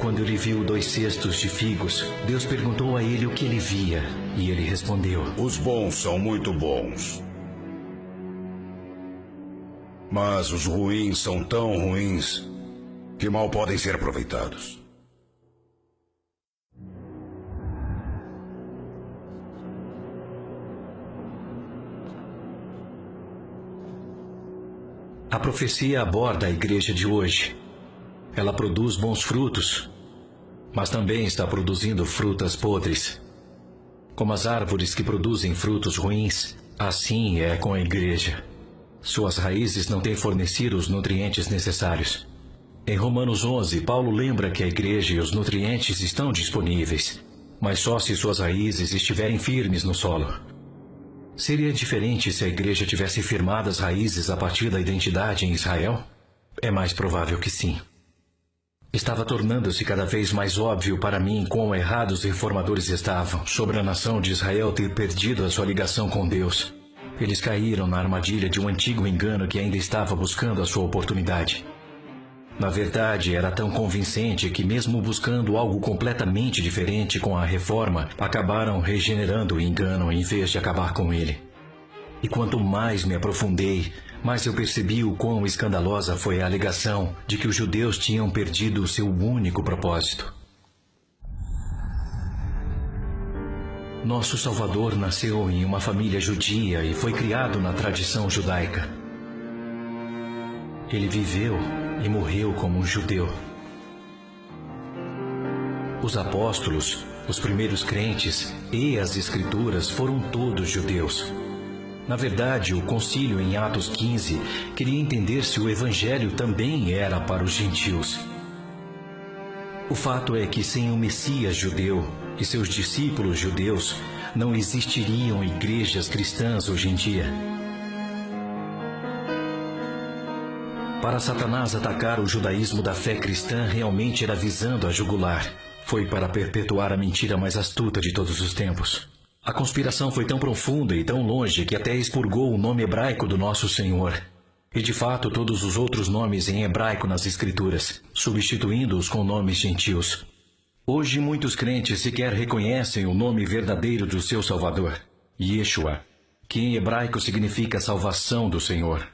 Quando ele viu 2 cestos de figos, Deus perguntou a ele o que ele via, e ele respondeu: "Os bons são muito bons, mas os ruins são tão ruins que mal podem ser aproveitados." A profecia aborda a igreja de hoje. Ela produz bons frutos, mas também está produzindo frutas podres. Como as árvores que produzem frutos ruins, assim é com a igreja. Suas raízes não têm fornecido os nutrientes necessários. Em Romanos 11, Paulo lembra que a igreja e os nutrientes estão disponíveis, mas só se suas raízes estiverem firmes no solo. Seria diferente se a igreja tivesse firmadas raízes a partir da identidade em Israel? É mais provável que sim. Estava tornando-se cada vez mais óbvio para mim quão errados os reformadores estavam sobre a nação de Israel ter perdido a sua ligação com Deus. Eles caíram na armadilha de um antigo engano que ainda estava buscando a sua oportunidade. Na verdade, era tão convincente que, mesmo buscando algo completamente diferente com a reforma, acabaram regenerando o engano em vez de acabar com ele. E quanto mais me aprofundei, mais eu percebi o quão escandalosa foi a alegação de que os judeus tinham perdido o seu único propósito. Nosso Salvador nasceu em uma família judia e foi criado na tradição judaica. Ele viveu e morreu como um judeu. Os apóstolos, os primeiros crentes e as Escrituras foram todos judeus. Na verdade, o concílio em Atos 15 queria entender se o evangelho também era para os gentios. O fato é que sem o Messias judeu e seus discípulos judeus, não existiriam igrejas cristãs hoje em dia. Para Satanás atacar o judaísmo da fé cristã realmente era visando a jugular. Foi para perpetuar a mentira mais astuta de todos os tempos. A conspiração foi tão profunda e tão longe que até expurgou o nome hebraico do nosso Senhor. E de fato todos os outros nomes em hebraico nas Escrituras, substituindo-os com nomes gentios. Hoje muitos crentes sequer reconhecem o nome verdadeiro do seu Salvador, Yeshua, que em hebraico significa salvação do Senhor.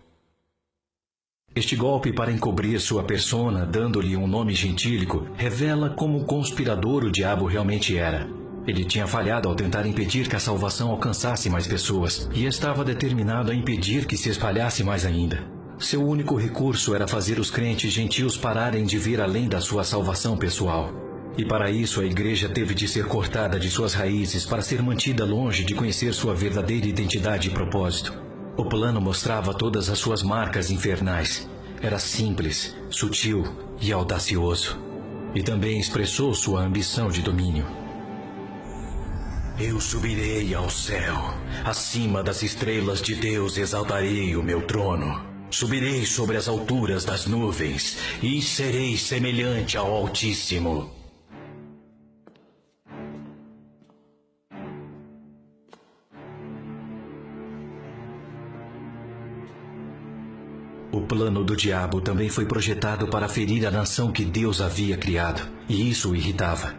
Este golpe para encobrir sua persona, dando-lhe um nome gentílico, revela como conspirador o diabo realmente era. Ele tinha falhado ao tentar impedir que a salvação alcançasse mais pessoas e estava determinado a impedir que se espalhasse mais ainda. Seu único recurso era fazer os crentes gentios pararem de vir além da sua salvação pessoal. E para isso a igreja teve de ser cortada de suas raízes para ser mantida longe de conhecer sua verdadeira identidade e propósito. O plano mostrava todas as suas marcas infernais. Era simples, sutil e audacioso. E também expressou sua ambição de domínio. Eu subirei ao céu. Acima das estrelas de Deus exaltarei o meu trono. Subirei sobre as alturas das nuvens e serei semelhante ao Altíssimo. O plano do diabo também foi projetado para ferir a nação que Deus havia criado, e isso o irritava.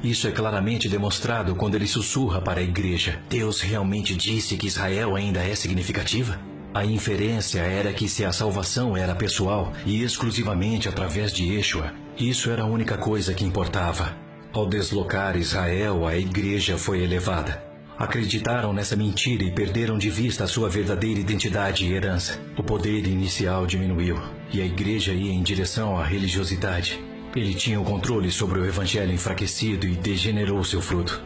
Isso é claramente demonstrado quando ele sussurra para a igreja: Deus realmente disse que Israel ainda é significativa? A inferência era que se a salvação era pessoal e exclusivamente através de Yeshua, isso era a única coisa que importava. Ao deslocar Israel, a igreja foi elevada. Acreditaram nessa mentira e perderam de vista a sua verdadeira identidade e herança. O poder inicial diminuiu e a igreja ia em direção à religiosidade. Ele tinha o controle sobre o evangelho enfraquecido e degenerou seu fruto.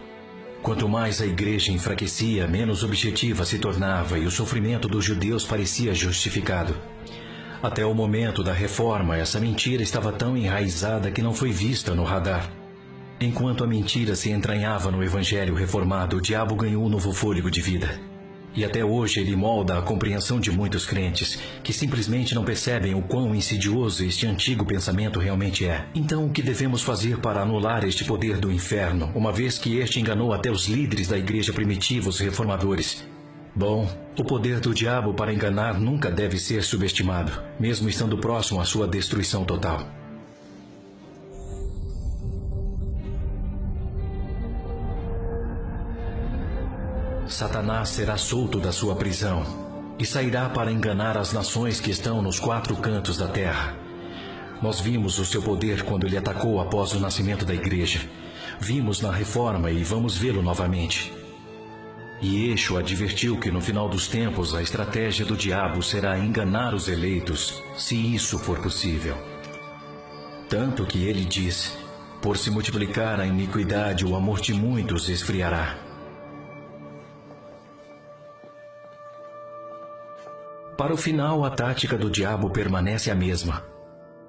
Quanto mais a igreja enfraquecia, menos objetiva se tornava e o sofrimento dos judeus parecia justificado. Até o momento da reforma, essa mentira estava tão enraizada que não foi vista no radar. Enquanto a mentira se entranhava no evangelho reformado, o diabo ganhou um novo fôlego de vida. E até hoje ele molda a compreensão de muitos crentes, que simplesmente não percebem o quão insidioso este antigo pensamento realmente é. Então, o que devemos fazer para anular este poder do inferno, uma vez que este enganou até os líderes da igreja primitiva, os reformadores? Bom, o poder do diabo para enganar nunca deve ser subestimado, mesmo estando próximo à sua destruição total. Satanás será solto da sua prisão e sairá para enganar as nações que estão nos 4 cantos da terra. Nós vimos o seu poder quando ele atacou após o nascimento da igreja. Vimos na reforma e vamos vê-lo novamente. E Yeshua advertiu que no final dos tempos a estratégia do diabo será enganar os eleitos, se isso for possível. Tanto que ele diz: por se multiplicar a iniquidade, o amor de muitos esfriará. Para o final, a tática do diabo permanece a mesma.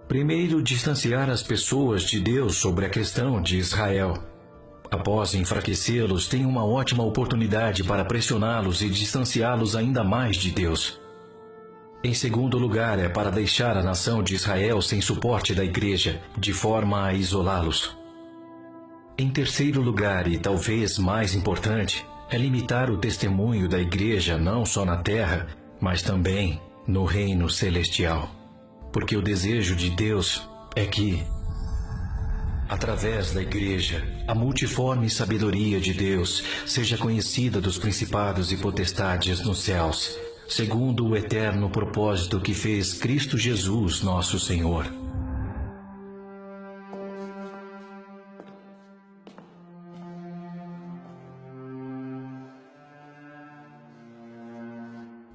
Primeiro, distanciar as pessoas de Deus sobre a questão de Israel. Após enfraquecê-los, tem uma ótima oportunidade para pressioná-los e distanciá-los ainda mais de Deus. Em segundo lugar, é para deixar a nação de Israel sem suporte da igreja, de forma a isolá-los. Em terceiro lugar, e talvez mais importante, é limitar o testemunho da igreja não só na terra, mas também no reino celestial. Porque o desejo de Deus é que, através da igreja, a multiforme sabedoria de Deus seja conhecida dos principados e potestades nos céus, segundo o eterno propósito que fez Cristo Jesus, nosso Senhor.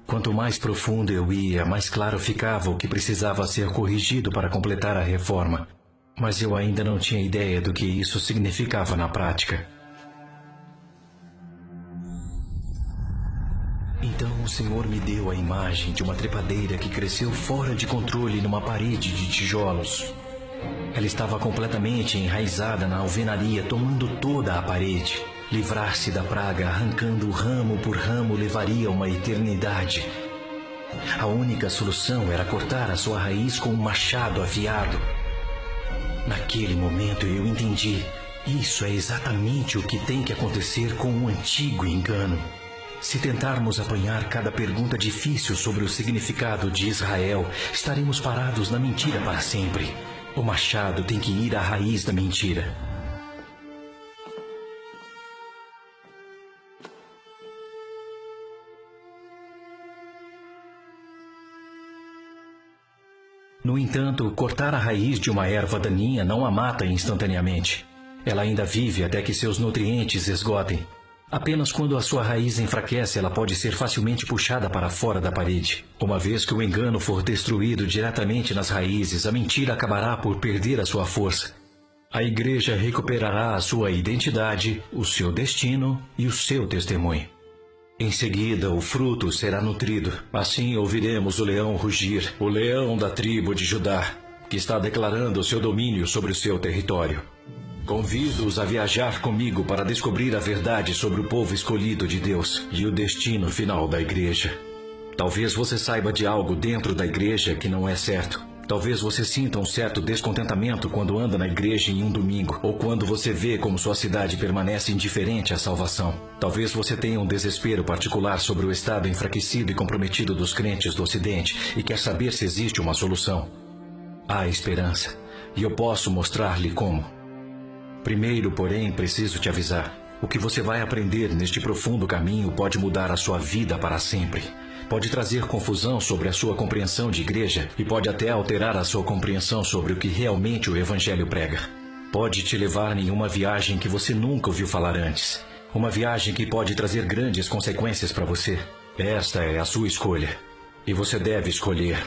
Quanto mais profundo eu ia, mais claro ficava o que precisava ser corrigido para completar a reforma. Mas eu ainda não tinha ideia do que isso significava na prática. Então o Senhor me deu a imagem de uma trepadeira que cresceu fora de controle numa parede de tijolos. Ela estava completamente enraizada na alvenaria, tomando toda a parede. Livrar-se da praga, arrancando ramo por ramo, levaria uma eternidade. A única solução era cortar a sua raiz com um machado afiado. Naquele momento eu entendi. Isso é exatamente o que tem que acontecer com o antigo engano. Se tentarmos apanhar cada pergunta difícil sobre o significado de Israel, estaremos parados na mentira para sempre. O machado tem que ir à raiz da mentira. No entanto, cortar a raiz de uma erva daninha não a mata instantaneamente. Ela ainda vive até que seus nutrientes esgotem. Apenas quando a sua raiz enfraquece, ela pode ser facilmente puxada para fora da parede. Uma vez que o engano for destruído diretamente nas raízes, a mentira acabará por perder a sua força. A igreja recuperará a sua identidade, o seu destino e o seu testemunho. Em seguida, o fruto será nutrido. Assim ouviremos o leão rugir, o leão da tribo de Judá, que está declarando o seu domínio sobre o seu território. Convido-os a viajar comigo para descobrir a verdade sobre o povo escolhido de Deus e o destino final da igreja. Talvez você saiba de algo dentro da igreja que não é certo. Talvez você sinta um certo descontentamento quando anda na igreja em um domingo, ou quando você vê como sua cidade permanece indiferente à salvação. Talvez você tenha um desespero particular sobre o estado enfraquecido e comprometido dos crentes do Ocidente e quer saber se existe uma solução. Há esperança, e eu posso mostrar-lhe como. Primeiro, porém, preciso te avisar. O que você vai aprender neste profundo caminho pode mudar a sua vida para sempre. Pode trazer confusão sobre a sua compreensão de igreja e pode até alterar a sua compreensão sobre o que realmente o Evangelho prega. Pode te levar em uma viagem que você nunca ouviu falar antes. Uma viagem que pode trazer grandes consequências para você. Esta é a sua escolha. E você deve escolher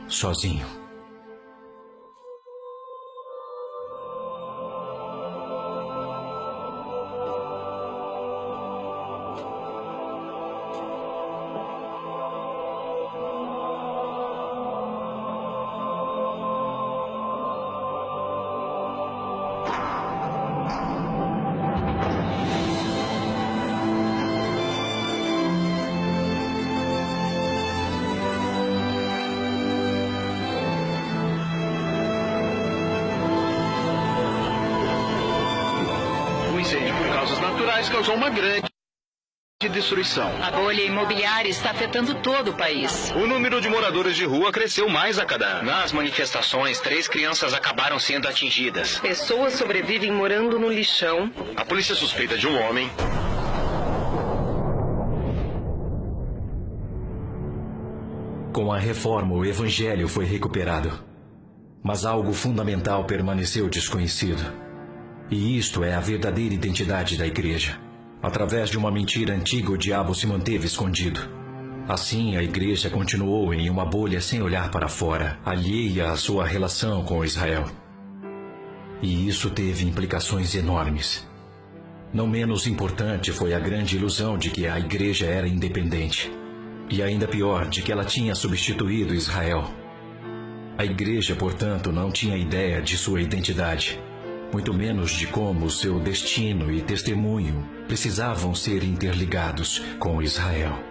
sozinho. Causou uma grande destruição. A bolha imobiliária está afetando todo o país. O número de moradores de rua cresceu mais a cada ano. Nas manifestações, 3 crianças acabaram sendo atingidas. Pessoas sobrevivem morando no lixão. A polícia suspeita de um homem. Com a reforma, o Evangelho foi recuperado. Mas algo fundamental permaneceu desconhecido. E isto é a verdadeira identidade da igreja. Através de uma mentira antiga, o diabo se manteve escondido. Assim, a igreja continuou em uma bolha sem olhar para fora, alheia à sua relação com Israel. E isso teve implicações enormes. Não menos importante foi a grande ilusão de que a igreja era independente. E ainda pior, de que ela tinha substituído Israel. A igreja, portanto, não tinha ideia de sua identidade. Muito menos de como seu destino e testemunho precisavam ser interligados com Israel.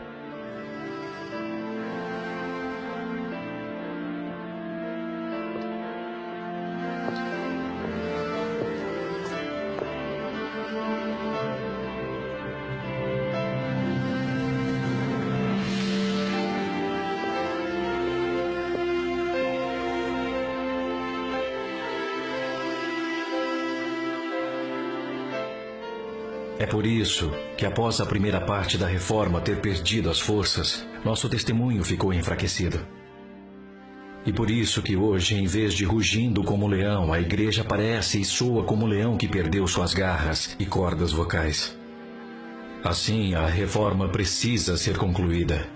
É por isso que, após a primeira parte da reforma ter perdido as forças, nosso testemunho ficou enfraquecido. E por isso que hoje, em vez de rugindo como leão, a igreja aparece e soa como leão que perdeu suas garras e cordas vocais. Assim, a reforma precisa ser concluída.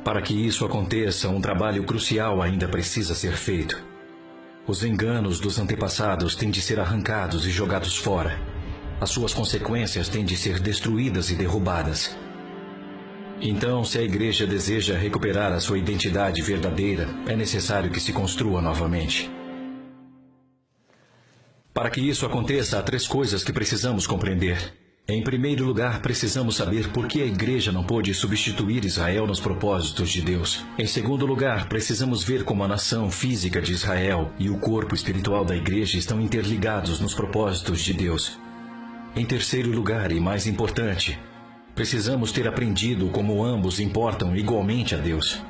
Para que isso aconteça, um trabalho crucial ainda precisa ser feito. Os enganos dos antepassados têm de ser arrancados e jogados fora. As suas consequências têm de ser destruídas e derrubadas. Então, se a igreja deseja recuperar a sua identidade verdadeira, é necessário que se construa novamente. Para que isso aconteça, há 3 coisas que precisamos compreender. Em primeiro lugar, precisamos saber por que a igreja não pôde substituir Israel nos propósitos de Deus. Em segundo lugar, precisamos ver como a nação física de Israel e o corpo espiritual da igreja estão interligados nos propósitos de Deus. Em terceiro lugar, e mais importante, precisamos ter aprendido como ambos importam igualmente a Deus.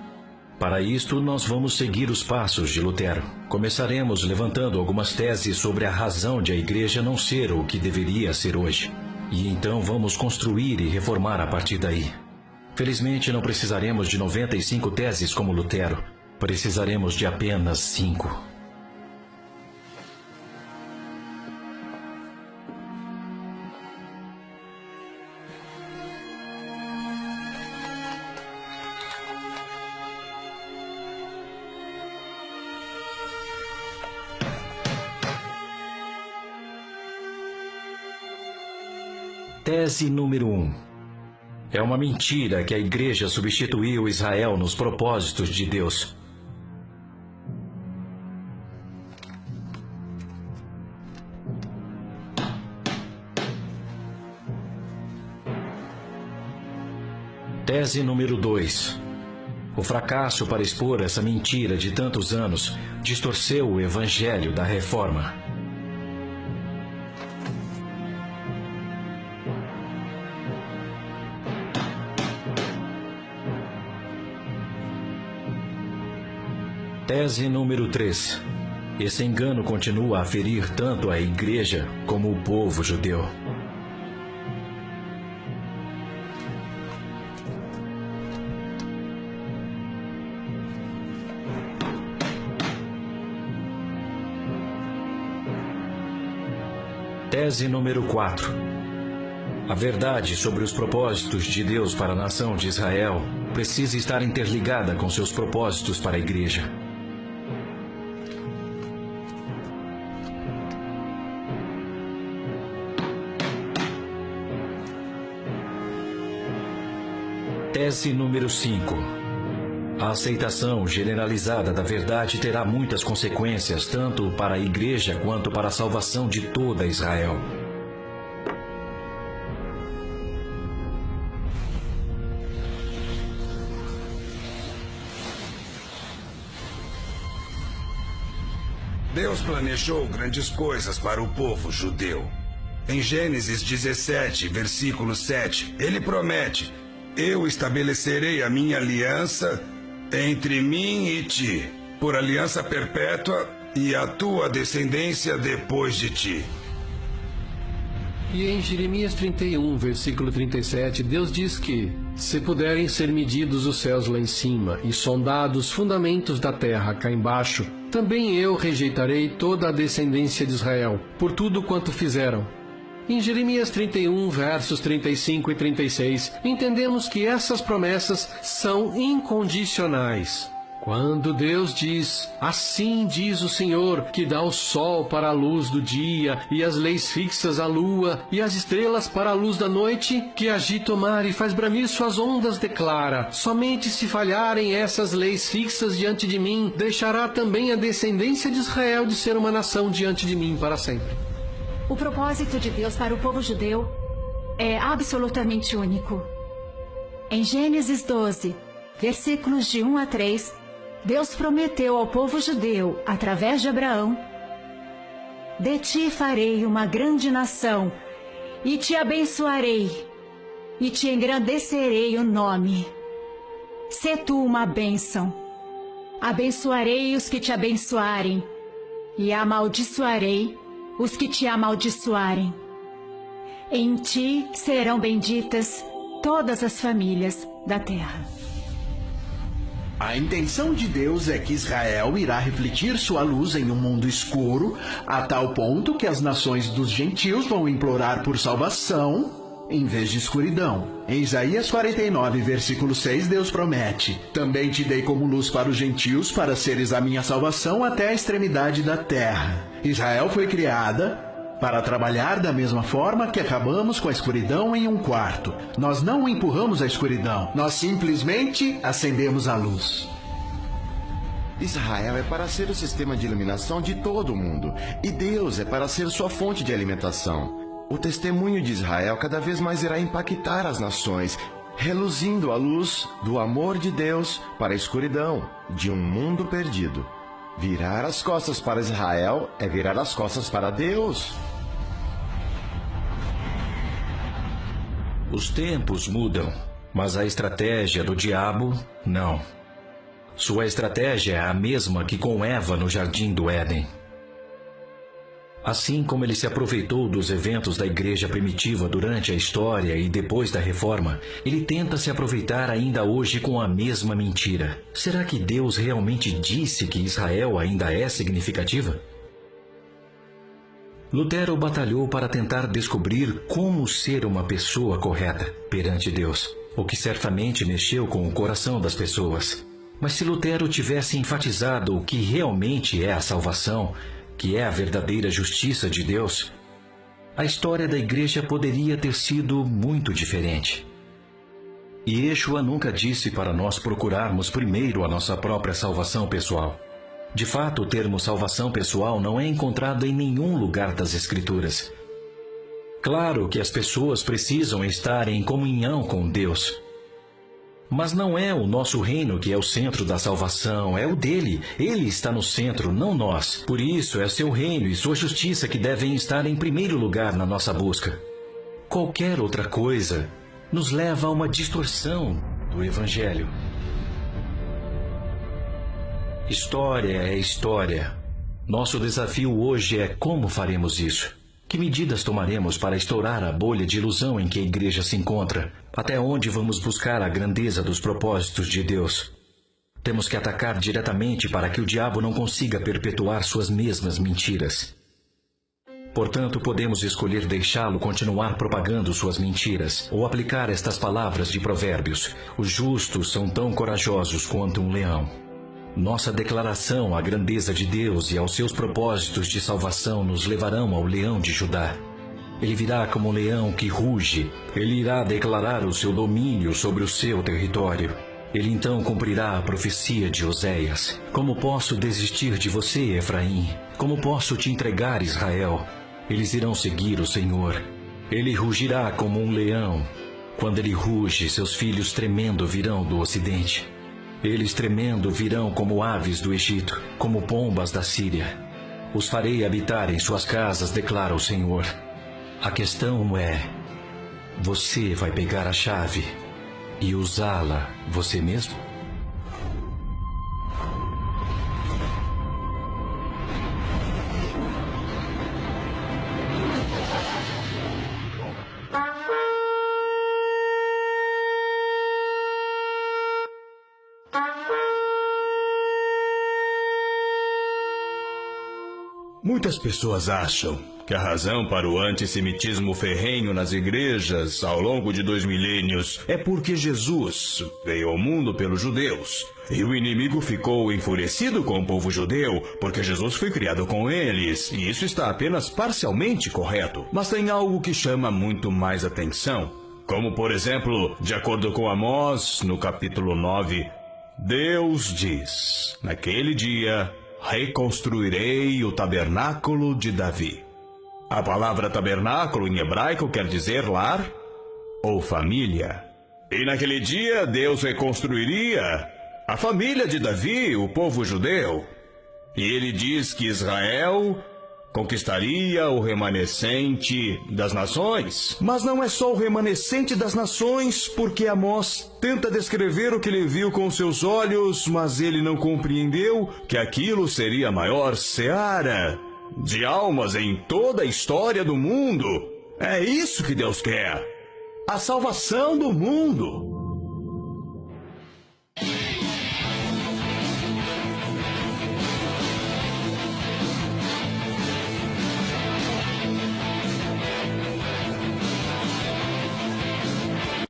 Para isto, nós vamos seguir os passos de Lutero. Começaremos levantando algumas teses sobre a razão de a igreja não ser o que deveria ser hoje. E então vamos construir e reformar a partir daí. Felizmente, não precisaremos de 95 teses como Lutero. Precisaremos de apenas 5. Tese número 1. É uma mentira que a Igreja substituiu Israel nos propósitos de Deus. Tese número 2. O fracasso para expor essa mentira de tantos anos distorceu o Evangelho da Reforma. Tese número 3. Esse engano continua a ferir tanto a Igreja como o povo judeu. Tese número 4. A verdade sobre os propósitos de Deus para a nação de Israel precisa estar interligada com seus propósitos para a Igreja. Tese número 5. A aceitação generalizada da verdade terá muitas consequências, tanto para a Igreja quanto para a salvação de toda Israel. Deus planejou grandes coisas para o povo judeu. Em Gênesis 17, versículo 7, ele promete: eu estabelecerei a minha aliança entre mim e ti, por aliança perpétua, e a tua descendência depois de ti. E em Jeremias 31, versículo 37, Deus diz que: se puderem ser medidos os céus lá em cima e sondados os fundamentos da terra cá embaixo, também eu rejeitarei toda a descendência de Israel, por tudo quanto fizeram. Em Jeremias 31, versos 35 e 36, entendemos que essas promessas são incondicionais. Quando Deus diz: assim diz o Senhor, que dá o sol para a luz do dia, e as leis fixas à lua, e as estrelas para a luz da noite, que agita o mar e faz bramir suas ondas, declara: somente se falharem essas leis fixas diante de mim, deixará também a descendência de Israel de ser uma nação diante de mim para sempre. O propósito de Deus para o povo judeu é absolutamente único. Em Gênesis 12, versículos de 1 a 3, Deus prometeu ao povo judeu, através de Abraão: de ti farei uma grande nação, e te abençoarei, e te engrandecerei o nome. Sê tu uma bênção. Abençoarei os que te abençoarem, e amaldiçoarei os que te amaldiçoarem. Em ti serão benditas todas as famílias da terra. A intenção de Deus é que Israel irá refletir sua luz em um mundo escuro, a tal ponto que as nações dos gentios vão implorar por salvação em vez de escuridão. Em Isaías 49, versículo 6, Deus promete: também te dei como luz para os gentios, para seres a minha salvação até a extremidade da terra. Israel foi criada para trabalhar da mesma forma que acabamos com a escuridão em um quarto. Nós não empurramos a escuridão, nós simplesmente acendemos a luz. Israel é para ser o sistema de iluminação de todo o mundo, e Deus é para ser sua fonte de alimentação. O testemunho de Israel cada vez mais irá impactar as nações, reluzindo a luz do amor de Deus para a escuridão de um mundo perdido. Virar as costas para Israel é virar as costas para Deus. Os tempos mudam, mas a estratégia do diabo, não. Sua estratégia é a mesma que com Eva no Jardim do Éden. Assim como ele se aproveitou dos eventos da igreja primitiva durante a história e depois da reforma, ele tenta se aproveitar ainda hoje com a mesma mentira. Será que Deus realmente disse que Israel ainda é significativa? Lutero batalhou para tentar descobrir como ser uma pessoa correta perante Deus, o que certamente mexeu com o coração das pessoas. Mas se Lutero tivesse enfatizado o que realmente é a salvação, que é a verdadeira justiça de Deus, a história da igreja poderia ter sido muito diferente. E Yeshua nunca disse para nós procurarmos primeiro a nossa própria salvação pessoal. De fato, o termo salvação pessoal não é encontrado em nenhum lugar das Escrituras. Claro que as pessoas precisam estar em comunhão com Deus. Mas não é o nosso reino que é o centro da salvação, é o dele. Ele está no centro, não nós. Por isso, é seu reino e sua justiça que devem estar em primeiro lugar na nossa busca. Qualquer outra coisa nos leva a uma distorção do Evangelho. História é história. Nosso desafio hoje é como faremos isso. Que medidas tomaremos para estourar a bolha de ilusão em que a igreja se encontra? Até onde vamos buscar a grandeza dos propósitos de Deus? Temos que atacar diretamente para que o diabo não consiga perpetuar suas mesmas mentiras. Portanto, podemos escolher deixá-lo continuar propagando suas mentiras, ou aplicar estas palavras de Provérbios: os justos são tão corajosos quanto um leão. Nossa declaração à grandeza de Deus e aos seus propósitos de salvação nos levarão ao leão de Judá. Ele virá como um leão que ruge. Ele irá declarar o seu domínio sobre o seu território. Ele então cumprirá a profecia de Oséias. Como posso desistir de você, Efraim? Como posso te entregar, Israel? Eles irão seguir o Senhor. Ele rugirá como um leão. Quando ele ruge, seus filhos tremendo virão do ocidente. Eles tremendo virão como aves do Egito, como pombas da Síria. Os farei habitar em suas casas, declara o Senhor. A questão é: você vai pegar a chave e usá-la você mesmo? Muitas pessoas acham que a razão para o antissemitismo ferrenho nas igrejas ao longo de 2 milênios é porque Jesus veio ao mundo pelos judeus. E o inimigo ficou enfurecido com o povo judeu porque Jesus foi criado com eles. E isso está apenas parcialmente correto. Mas tem algo que chama muito mais atenção. Como, por exemplo, de acordo com Amós, no capítulo 9, Deus diz: naquele dia reconstruirei o tabernáculo de Davi. A palavra tabernáculo em hebraico quer dizer lar ou família. E naquele dia Deus reconstruiria a família de Davi, o povo judeu. E ele diz que Israel conquistaria o remanescente das nações. Mas não é só o remanescente das nações, porque Amós tenta descrever o que ele viu com seus olhos, mas ele não compreendeu que aquilo seria a maior seara de almas em toda a história do mundo. É isso que Deus quer: a salvação do mundo.